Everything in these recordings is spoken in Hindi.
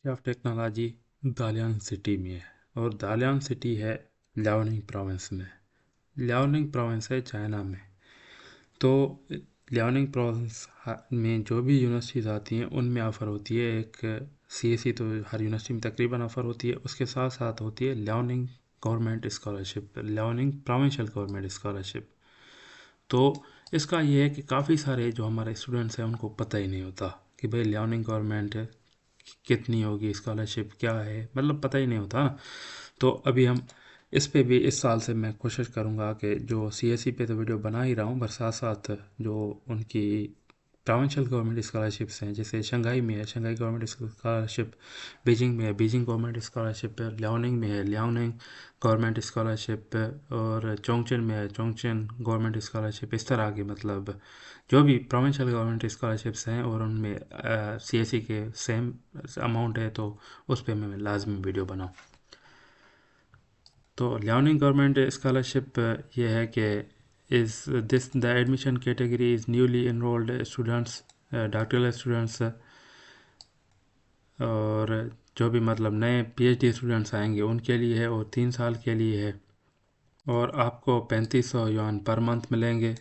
University of technology Dalian city में है और दालियान सिटी है लियाओनिंग प्रोविंस में। लियाओनिंग प्रोविंस है चाइना में। तो लियाओनिंग प्रोविंस में जो भी यूनिवर्सिटीज़ आती हैं उनमें ऑफ़र होती है एक सीएससी, तो हर यूनिवर्सिटी में तकरीबन ऑफ़र होती है। उसके साथ साथ होती है Liaoning government scholarship, Liaoning provincial government scholarship. तो इसका ये है कि काफ़ी सारे जो हमारे स्टूडेंट्स हैं उनको पता ही नहीं होता कि भाई लियाओनिंग गवर्नमेंट कितनी होगी, स्कॉलरशिप क्या है, मतलब पता ही नहीं होता ना। तो अभी हम इस पे भी इस साल से मैं कोशिश करूँगा कि जो सीएससी पे तो वीडियो बना ही रहा हूँ, पर साथ साथ जो उनकी प्रोविंशियल गवर्नमेंट स्कॉलरशिप्स हैं, जैसे शंघाई में है शंघाई गवर्नमेंट स्कॉलरशिप, बीजिंग में है बीजिंग गवर्नमेंट स्कॉलरशिप, लियाओनिंग में है लियाओनिंग गवर्नमेंट स्कॉलरशिप, और चोंगचन में है चोंगचन गवर्नमेंट स्कॉलरशिप। इस तरह की मतलब जो भी प्रोविंशियल गवर्नमेंट स्कॉलरशिप्स हैं और उनमें सीएससी के सेम अमाउंट है, तो उस पर मैं लाजमी वीडियो बनाऊँ। तो लियाओनिंग गवर्नमेंट स्कॉलरशिप ये है कि is this the admission category is newly enrolled students, doctoral students, और जो भी मतलब नए पीएचडी स्टूडेंट्स आएंगे उनके लिए है, और 3 साल के लिए है। और आपको 3500 युआन पर मंथ मिलेंगे।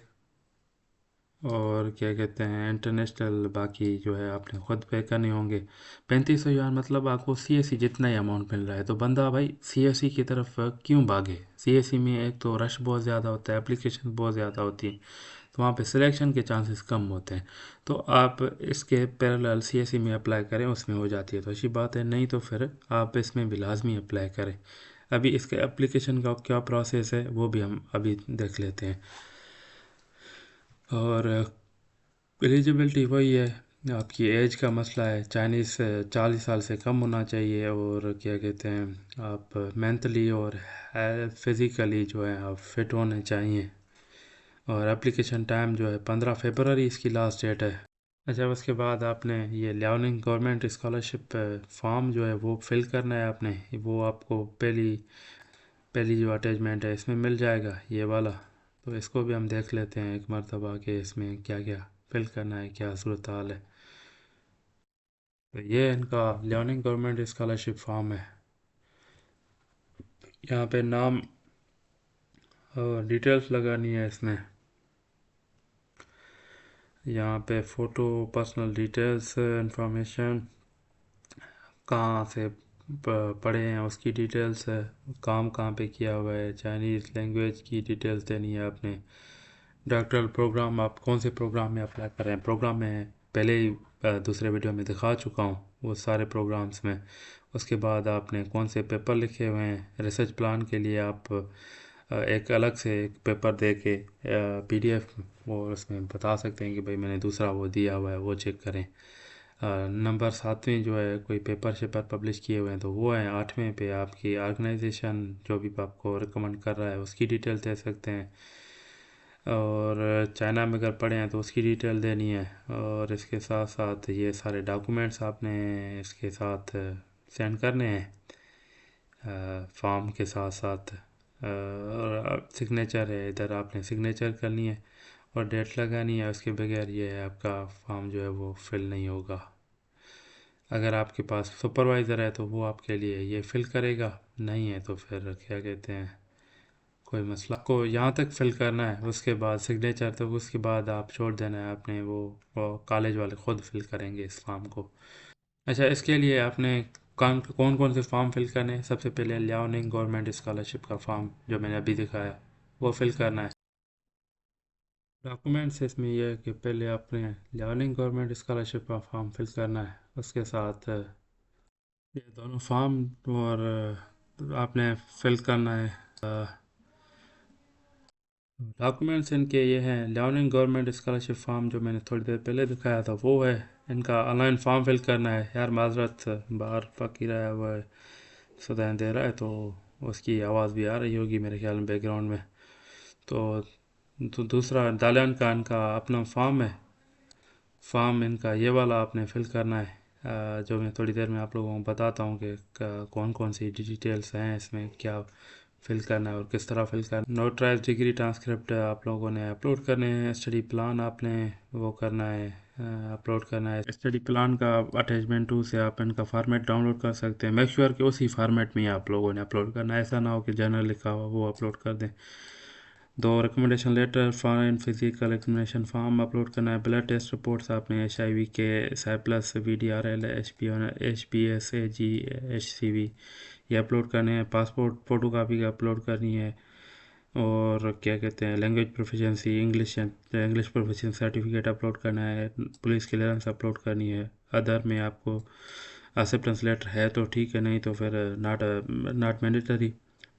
और क्या कहते हैं, इंटरनेशनल बाकी जो है आपने ख़ुद पे करने होंगे। 3500 युआन मतलब आपको सीएससी जितना ही अमाउंट मिल रहा है, तो बंदा भाई सीएससी की तरफ क्यों भागे। सीएससी में एक तो रश बहुत ज़्यादा होता है, एप्लीकेशन बहुत ज़्यादा होती है, तो वहाँ पे सिलेक्शन के चांसेस कम होते हैं। तो आप इसके पैरेलल सीएससी में अप्लाई करें, उसमें हो जाती है तो अच्छी बात है, नहीं तो फिर आप इसमें भी लाजमी अप्लाई करें। अभी इसके एप्लीकेशन का क्या प्रोसेस है वो भी हम अभी देख लेते हैं। और एलिजिबिलिटी वही है, आपकी एज का मसला है, चाइनीज़ 40 साल से कम होना चाहिए, और क्या कहते हैं आप मेंटली और फिज़िकली जो है आप फिट होने चाहिए। और एप्लीकेशन टाइम जो है 15 फरवरी इसकी लास्ट डेट है। अच्छा, उसके बाद आपने ये लियाओनिंग गवर्नमेंट स्कॉलरशिप फॉर्म जो है वो फिल करना है आपने। वो आपको पहली पहली जो अटैचमेंट है इसमें मिल जाएगा, ये वाला। तो इसको भी हम देख लेते हैं एक मरतबा कि इसमें क्या क्या फिल करना है, क्या सूरत हाल है। तो ये इनका लियाओनिंग गवर्नमेंट स्कॉलरशिप फॉर्म है। यहाँ पे नाम और डिटेल्स लगानी है इसमें। यहाँ पे फ़ोटो, पर्सनल डिटेल्स, इंफॉर्मेशन, कहाँ से पढ़े हैं उसकी डिटेल्स है, काम कहाँ पे किया हुआ है, चाइनीज़ लैंग्वेज की डिटेल्स देनी है आपने। डॉक्टरल प्रोग्राम, आप कौन से प्रोग्राम में अप्लाई कर रहे हैं, प्रोग्राम में पहले ही दूसरे वीडियो में दिखा चुका हूँ वो सारे प्रोग्राम्स में। उसके बाद आपने कौन से पेपर लिखे हुए हैं, रिसर्च प्लान के लिए आप एक अलग से एक पेपर दे के पीडीएफ वो उसमें बता सकते हैं कि भाई मैंने दूसरा वो दिया हुआ है, वो चेक करें। नंबर 7वें जो है कोई पेपर शेपर पब्लिश किए हुए हैं तो वो हैं। 8वें पे आपकी ऑर्गेनाइजेशन जो भी आपको रिकमेंड कर रहा है उसकी डिटेल दे सकते हैं। और चाइना में अगर पढ़े हैं तो उसकी डिटेल देनी है। और इसके साथ साथ ये सारे डॉक्यूमेंट्स आपने इसके साथ सेंड करने हैं फॉर्म के साथ साथ। और सिग्नेचर है, इधर आपने सिग्नेचर करनी है और डेट लगानी है, उसके बगैर ये आपका फॉर्म जो है वो फिल नहीं होगा। अगर आपके पास सुपरवाइज़र है तो वो आपके लिए ये फिल करेगा, नहीं है तो फिर क्या कहते हैं कोई मसला को यहाँ तक फिल करना है, उसके बाद सिग्नेचर, तो उसके बाद आप छोड़ देना है आपने वो कॉलेज वाले ख़ुद फिल करेंगे इस फॉर्म को। अच्छा, इसके लिए आपने कौन कौन से फॉर्म फिल करने हैं। सबसे पहले लियाओनिंग गवर्नमेंट स्कॉलरशिप का फॉर्म जो मैंने अभी दिखाया वो फिल करना है। डॉक्यूमेंट्स इसमें यह है कि पहले आपने लियाओनिंग गवर्नमेंट स्कॉलरशिप का फॉर्म फिल करना है, उसके साथ ये दोनों फॉर्म, और आपने फिल करना है। डॉक्यूमेंट्स इनके ये हैं, लियाओनिंग गवर्नमेंट स्कॉलरशिप फॉर्म जो मैंने थोड़ी देर पहले दिखाया था वो है। इनका ऑनलाइन फॉर्म फिल करना है। यार माजरत, बाहर पकी रहा हुआ है, सदैन दे रहा है तो उसकी आवाज़ भी आ रही होगी मेरे ख्याल में बैकग्राउंड में। तो दूसरा दालियान का इनका अपना फॉर्म है। फॉर्म इनका ये वाला आपने फिल करना है, जो मैं थोड़ी देर में आप लोगों को बताता हूँ कि कौन कौन सी डिटेल्स हैं इसमें, क्या फिल करना है और किस तरह फिल करना है। नोटराइज डिग्री ट्रांसक्रिप्ट आप लोगों ने अपलोड करने हैं। स्टडी प्लान आपने वो करना है, अपलोड करना है। स्टडी प्लान का अटैचमेंट 2 से आप इनका फॉर्मेट डाउनलोड कर सकते हैं। मेक श्योर कि उसी फॉर्मेट में ही आप लोगों ने अपलोड करना है, ऐसा ना हो कि जनरल लिखा हुआ वो अपलोड कर दें। 2 recommendation letter, foreign physical examination form upload करना है। ब्लड टेस्ट रिपोर्ट्स आपने HIV के, साइप्लस, VDRL, HPS, AG, HCV ये अपलोड करने हैं। पासपोर्ट फ़ोटो कापी अपलोड करनी है। और क्या कहते हैं, language proficiency, English proficiency certificate upload करना है। पुलिस क्लियरेंस अपलोड करनी है। अदर में आपको एक्सेप्टेंस लेटर है तो ठीक है, नहीं तो फिर नॉट मैंडेटरी।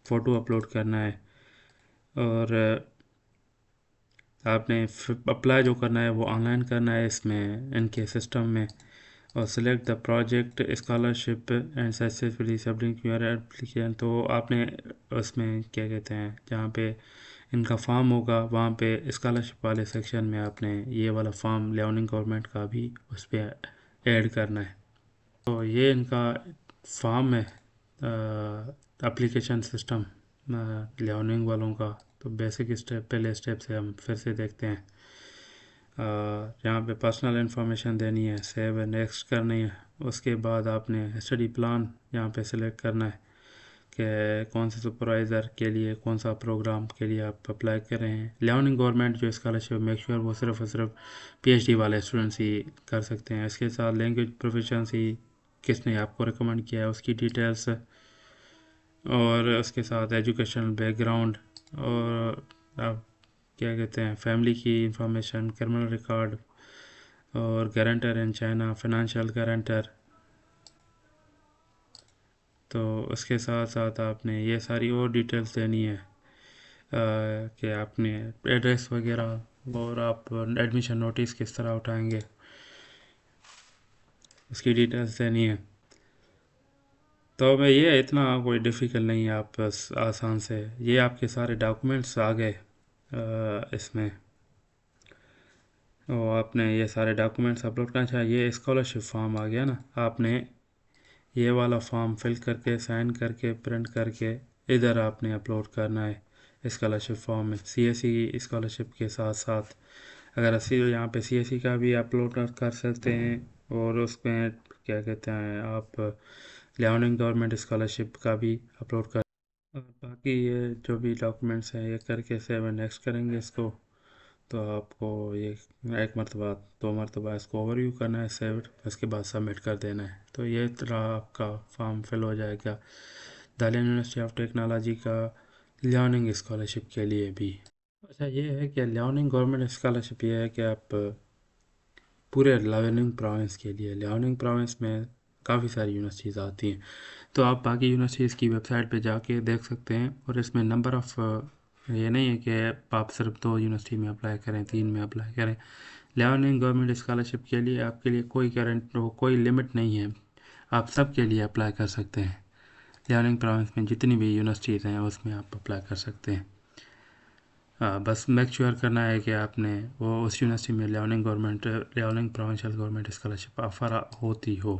फ़ोटो अपलोड करना है। और आपने अप्लाई जो करना है वो ऑनलाइन करना है इसमें, इनके सिस्टम में। और select the project scholarship and successfully submit your application. तो आपने उसमें क्या कहते हैं, जहाँ पे इनका फॉर्म होगा वहाँ पे स्कॉलरशिप वाले सेक्शन में आपने ये वाला फॉर्म लियाओनिंग गवर्नमेंट का भी उस पर ऐड करना है। तो ये इनका फॉर्म है एप्लीकेशन सिस्टम लियाओनिंग वालों का। तो बेसिक स्टेप, पहले स्टेप से हम फिर से देखते हैं। यहाँ पे पर्सनल इन्फॉर्मेशन देनी है, सेव एंड नेक्स्ट करनी है। उसके बाद आपने स्टडी प्लान यहाँ पे सिलेक्ट करना है कि कौन से सुपरवाइज़र के लिए, कौन सा प्रोग्राम के लिए आप अप्लाई कर रहे हैं। लियाओनिंग गवर्नमेंट जो स्कॉलरशिप मेक श्योर वो सिर्फ और सिर्फ PhD वाले स्टूडेंट्स ही कर सकते हैं। इसके साथ लैंग्वेज प्रोफिशिएंसी किसने आपको रिकमेंड किया है उसकी डिटेल्स, और उसके साथ एजुकेशनल बैकग्राउंड, और आप क्या कहते हैं, फैमिली की इंफॉर्मेशन, क्रिमिनल रिकॉर्ड, और guarantor in China, financial guarantor. तो उसके साथ साथ आपने ये सारी और डिटेल्स देनी है कि आपने एड्रेस वगैरह, और आप एडमिशन नोटिस किस तरह उठाएंगे उसकी डिटेल्स देनी है। तो मैं ये इतना कोई डिफ़िकल्ट नहीं है, आप बस आसान से ये आपके सारे डॉक्यूमेंट्स आ गए इसमें। और आपने ये सारे डॉक्यूमेंट्स अपलोड करना चाहिए। ये स्कॉलरशिप फॉर्म आ गया ना, आपने ये वाला फॉर्म फिल करके, साइन करके, प्रिंट करके इधर आपने अपलोड करना है स्कॉलरशिप फॉर्म में। CSE स्कॉलरशिप के साथ साथ अगर यहाँ पे CSE का भी अपलोड कर सकते हैं, और उसमें क्या कहते हैं आप लियाओनिंग गवर्नमेंट स्कॉलरशिप का भी अपलोड कर। और बाकी ये जो भी डॉक्यूमेंट्स हैं ये करके सेव एंड नेक्स्ट करेंगे इसको। तो आपको ये एक मरतबा, 2 मरतबा इसको ओवरव्यू करना है, सेव, उसके बाद सबमिट कर देना है। तो ये तरह आपका फॉर्म फिल हो जाएगा दालियन यूनिवर्सिटी ऑफ टेक्नोलॉजी का लियाओनिंग स्कॉलरशिप के लिए भी। अच्छा ये है कि लियाओनिंग गवर्नमेंट स्कॉलरशिप ये है कि आप पूरे लियाओनिंग प्रोविंस के लिए, लियाओनिंग प्रोविंस में काफ़ी सारी यूनिवर्सिटीज़ आती हैं। तो आप बाकी यूनिवर्सिटीज़ की वेबसाइट पे जाके देख सकते हैं। और इसमें नंबर ऑफ़, ये नहीं है कि आप सिर्फ 2 यूनिवर्सिटी में अप्लाई करें, 3 में अप्लाई करें। लियाओनिंग गवर्नमेंट स्कॉलरशिप के लिए आपके लिए कोई कोई लिमिट नहीं है, आप सब के लिए अप्लाई कर सकते हैं। लियाओनिंग प्रोविंस में जितनी भी यूनिवर्सिटीज़ हैं उसमें आप अप्लाई कर सकते हैं। बस मेक श्योर करना है कि आपने वो उस यूनिवर्सिटी में Liaoning provincial government scholarship offer होती हो।